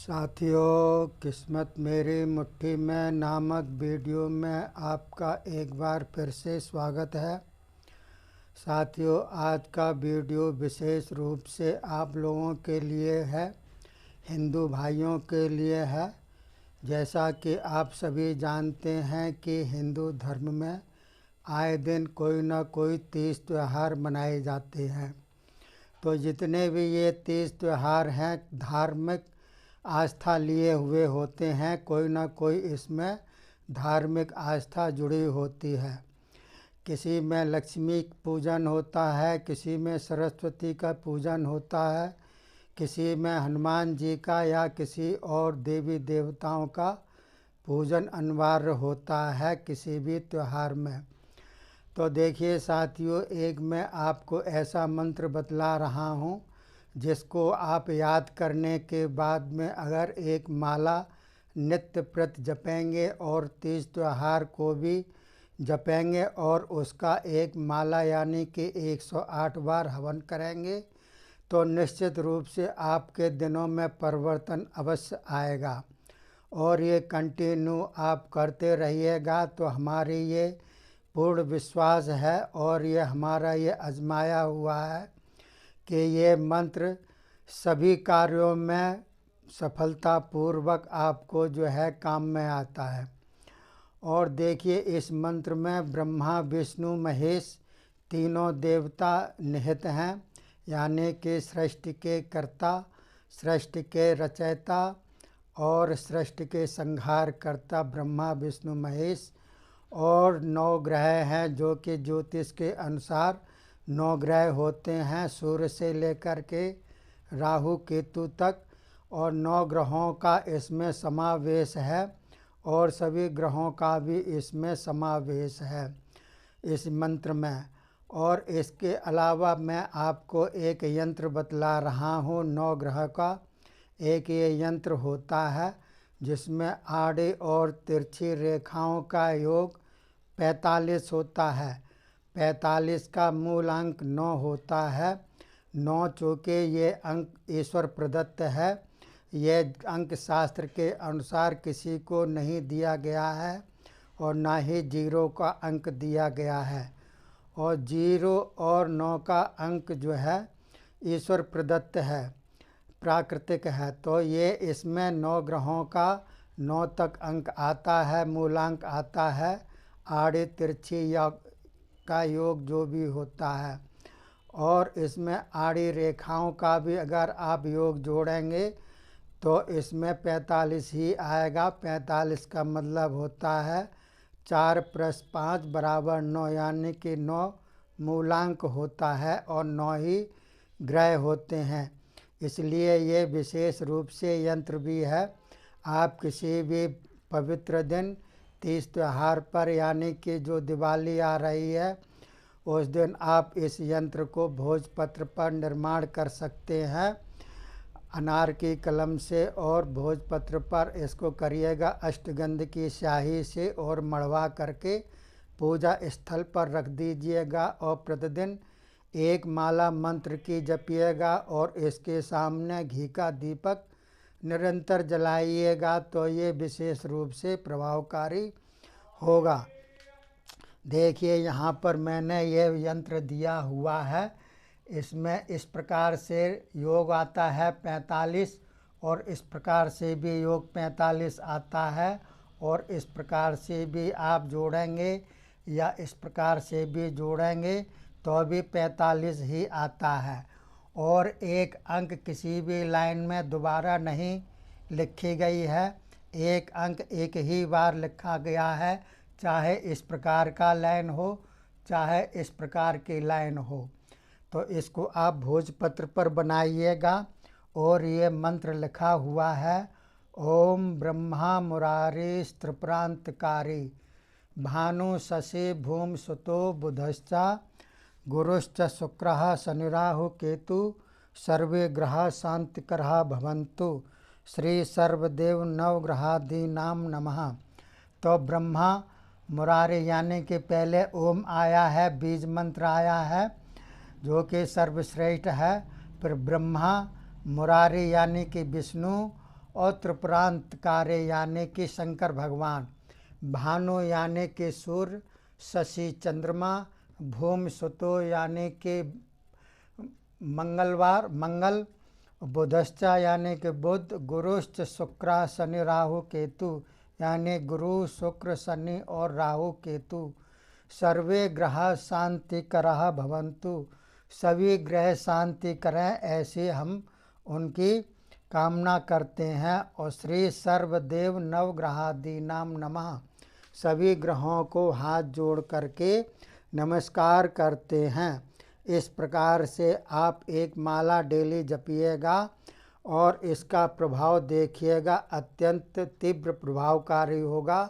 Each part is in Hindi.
साथियों, किस्मत मेरी मुट्ठी में नामक वीडियो में आपका एक बार फिर से स्वागत है। साथियों, आज का वीडियो विशेष रूप से आप लोगों के लिए है, हिंदू भाइयों के लिए है। जैसा कि आप सभी जानते हैं कि हिंदू धर्म में आए दिन कोई ना कोई तीज त्यौहार मनाए जाते हैं। तो जितने भी ये तीज त्यौहार हैं धार्मिक आस्था लिए हुए होते हैं, कोई ना कोई इसमें धार्मिक आस्था जुड़ी होती है। किसी में लक्ष्मी पूजन होता है, किसी में सरस्वती का पूजन होता है, किसी में हनुमान जी का या किसी और देवी देवताओं का पूजन अनिवार्य होता है किसी भी त्यौहार में। तो देखिए साथियों, एक मैं आपको ऐसा मंत्र बतला रहा हूँ जिसको आप याद करने के बाद में अगर एक माला नित्य प्रति जपेंगे और तीज त्यौहार को भी जपेंगे और उसका एक माला यानी कि 108 बार हवन करेंगे तो निश्चित रूप से आपके दिनों में परिवर्तन अवश्य आएगा। और ये कंटिन्यू आप करते रहिएगा तो हमारी ये पूर्ण विश्वास है और ये हमारा ये आजमाया हुआ है कि ये मंत्र सभी कार्यों में सफलतापूर्वक आपको जो है काम में आता है। और देखिए, इस मंत्र में ब्रह्मा विष्णु महेश तीनों देवता निहित हैं, यानी कि सृष्टि के कर्ता, सृष्टि के रचयिता और सृष्टि के संहार करता ब्रह्मा विष्णु महेश। और 9 ग्रह हैं जो कि ज्योतिष के अनुसार 9 ग्रह होते हैं, सूर्य से लेकर के राहु केतु तक। और 9 ग्रहों का इसमें समावेश है और सभी ग्रहों का भी इसमें समावेश है इस मंत्र में। और इसके अलावा मैं आपको एक यंत्र बतला रहा हूँ 9 ग्रह का। एक ये यंत्र होता है जिसमें आड़े और तिरछी रेखाओं का योग 45 होता है। 45 का मूल अंक 9 होता है। 9 चूँकि ये अंक ईश्वर प्रदत्त है, ये अंक शास्त्र के अनुसार किसी को नहीं दिया गया है और ना ही 0 का अंक दिया गया है। और 0 और 9 का अंक जो है ईश्वर प्रदत्त है, प्राकृतिक है। तो ये इसमें 9 ग्रहों का 9 तक अंक आता है, मूलांक आता है, आड़े तिरछी या का योग जो भी होता है। और इसमें आड़ी रेखाओं का भी अगर आप योग जोड़ेंगे तो इसमें 45 ही आएगा। 45 का मतलब होता है 4 + 5 = 9, यानी कि 9 मूलांक होता है और 9 ही ग्रह होते हैं। इसलिए ये विशेष रूप से यंत्र भी है। आप किसी भी पवित्र दिन तीज त्यौहार पर यानी कि जो दिवाली आ रही है उस दिन आप इस यंत्र को भोजपत्र पर निर्माण कर सकते हैं अनार की कलम से। और भोजपत्र पर इसको करिएगा अष्टगंध की स्याही से और मढ़वा करके पूजा स्थल पर रख दीजिएगा और प्रतिदिन एक माला मंत्र की जपिएगा और इसके सामने घी का दीपक निरंतर जलाइएगा तो ये विशेष रूप से प्रभावकारी होगा। देखिए, यहाँ पर मैंने ये यंत्र दिया हुआ है। इसमें इस प्रकार से योग आता है 45 और इस प्रकार से भी योग 45 आता है। और इस प्रकार से भी आप जोड़ेंगे या इस प्रकार से भी जोड़ेंगे तो भी 45 ही आता है। और एक अंक किसी भी लाइन में दोबारा नहीं लिखी गई है, एक अंक एक ही बार लिखा गया है, चाहे इस प्रकार का लाइन हो चाहे इस प्रकार की लाइन हो। तो इसको आप भोजपत्र पर बनाइएगा और ये मंत्र लिखा हुआ है, ओम ब्रह्मा मुरारी त्रिप्रांतकारी भानु शशि भूम सुतो बुधश्चा गुरुश्च शुक्रः शनिराहु केतु सर्वे ग्रह शांतिकरः भवन्तु श्री सर्वदेव नवग्रहादीनाम नमः। तो ब्रह्मा मुरारी यानी कि पहले ओम आया है, बीज मंत्र आया है जो कि सर्वश्रेष्ठ है। फिर ब्रह्मा मुरारी यानी कि विष्णु और त्रिपुरांतकारी यानी कि शंकर भगवान, भानु यानी कि सूर्य, शशि चंद्रमा, भूमि सुतो यानी कि मंगल, बुधश्च यानी कि बुध, गुरुश्च शुक्र शनि राहु केतु यानी गुरु शुक्र शनि और राहु केतु। सर्वे ग्रह शांतिकरः भवन्तु, सभी ग्रह शांति करें, ऐसे हम उनकी कामना करते हैं। और श्री सर्वदेव नवग्रहादीनाम नमः, सभी ग्रहों को हाथ जोड़ करके नमस्कार करते हैं। इस प्रकार से आप एक माला डेली जपिएगा और इसका प्रभाव देखिएगा, अत्यंत तीव्र प्रभावकारी होगा।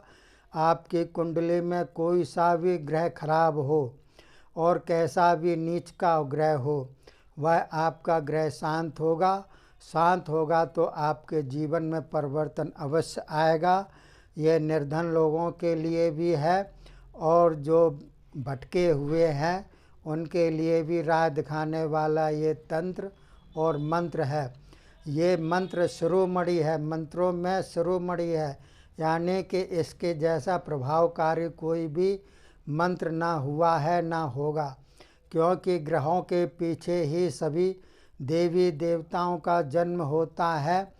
आपकी कुंडली में कोई सा भी ग्रह खराब हो और कैसा भी नीच का ग्रह हो, वह आपका ग्रह शांत होगा। शांत होगा तो आपके जीवन में परिवर्तन अवश्य आएगा। यह निर्धन लोगों के लिए भी है और जो भटके हुए हैं उनके लिए भी राह दिखाने वाला ये तंत्र और मंत्र है। ये मंत्र शिरोमणि है, मंत्रों में शिरोमणि है, यानी कि इसके जैसा प्रभावकारी कोई भी मंत्र ना हुआ है ना होगा, क्योंकि ग्रहों के पीछे ही सभी देवी देवताओं का जन्म होता है।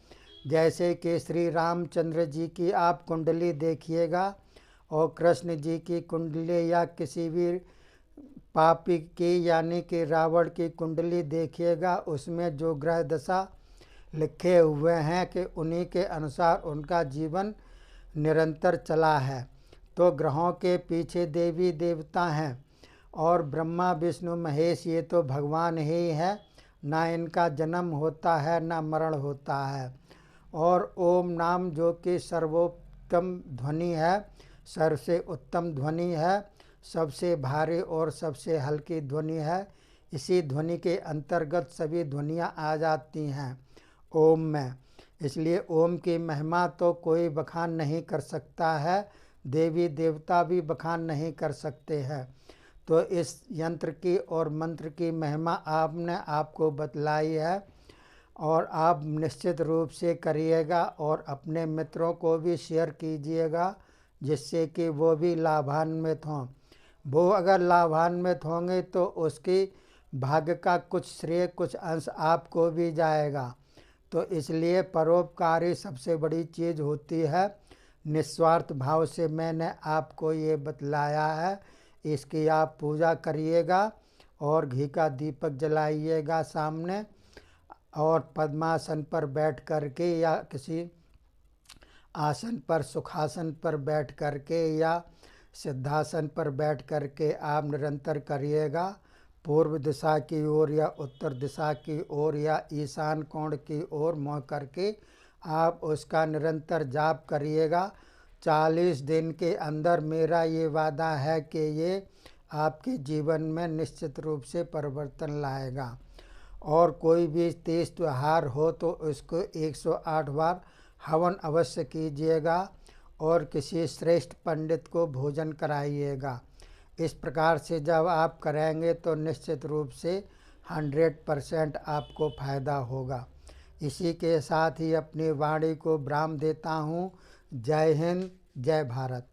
जैसे कि श्री रामचंद्र जी की आप कुंडली देखिएगा और कृष्ण जी की कुंडली या किसी भी पापी की यानी कि रावण की कुंडली देखिएगा, उसमें जो ग्रह दशा लिखे हुए हैं कि उन्हीं के अनुसार उनका जीवन निरंतर चला है। तो ग्रहों के पीछे देवी देवता हैं और ब्रह्मा विष्णु महेश ये तो भगवान ही है, ना इनका जन्म होता है ना मरण होता है। और ओम नाम जो कि सर्वोत्तम ध्वनि है, सबसे उत्तम ध्वनि है, सबसे भारी और सबसे हल्की ध्वनि है। इसी ध्वनि के अंतर्गत सभी ध्वनियाँ आ जाती हैं ओम में। इसलिए ओम की महिमा तो कोई बखान नहीं कर सकता है, देवी देवता भी बखान नहीं कर सकते हैं। तो इस यंत्र की और मंत्र की महिमा आपने आपको बतलाई है और आप निश्चित रूप से करिएगा और अपने मित्रों को भी शेयर कीजिएगा, जिससे कि वो भी लाभान्वित हों। वो अगर लाभान्वित होंगे तो उसकी भाग्य का कुछ श्रेय कुछ अंश आपको भी जाएगा। तो इसलिए परोपकारी सबसे बड़ी चीज़ होती है। निस्वार्थ भाव से मैंने आपको ये बतलाया है, इसकी आप पूजा करिएगा और घी का दीपक जलाइएगा सामने, और पद्मासन पर बैठ करके या किसी आसन पर सुखासन पर बैठ करके या सिद्धासन पर बैठ करके आप निरंतर करिएगा। पूर्व दिशा की ओर या उत्तर दिशा की ओर या ईशान कोण की ओर मुँह करके आप उसका निरंतर जाप करिएगा। 40 दिन के अंदर मेरा ये वादा है कि ये आपके जीवन में निश्चित रूप से परिवर्तन लाएगा। और कोई भी तीज त्योहार हो तो उसको 108 बार हवन अवश्य कीजिएगा और किसी श्रेष्ठ पंडित को भोजन कराइएगा। इस प्रकार से जब आप करेंगे तो निश्चित रूप से 100% आपको फ़ायदा होगा। इसी के साथ ही अपनी वाणी को विराम देता हूँ। जय हिंद, जय भारत।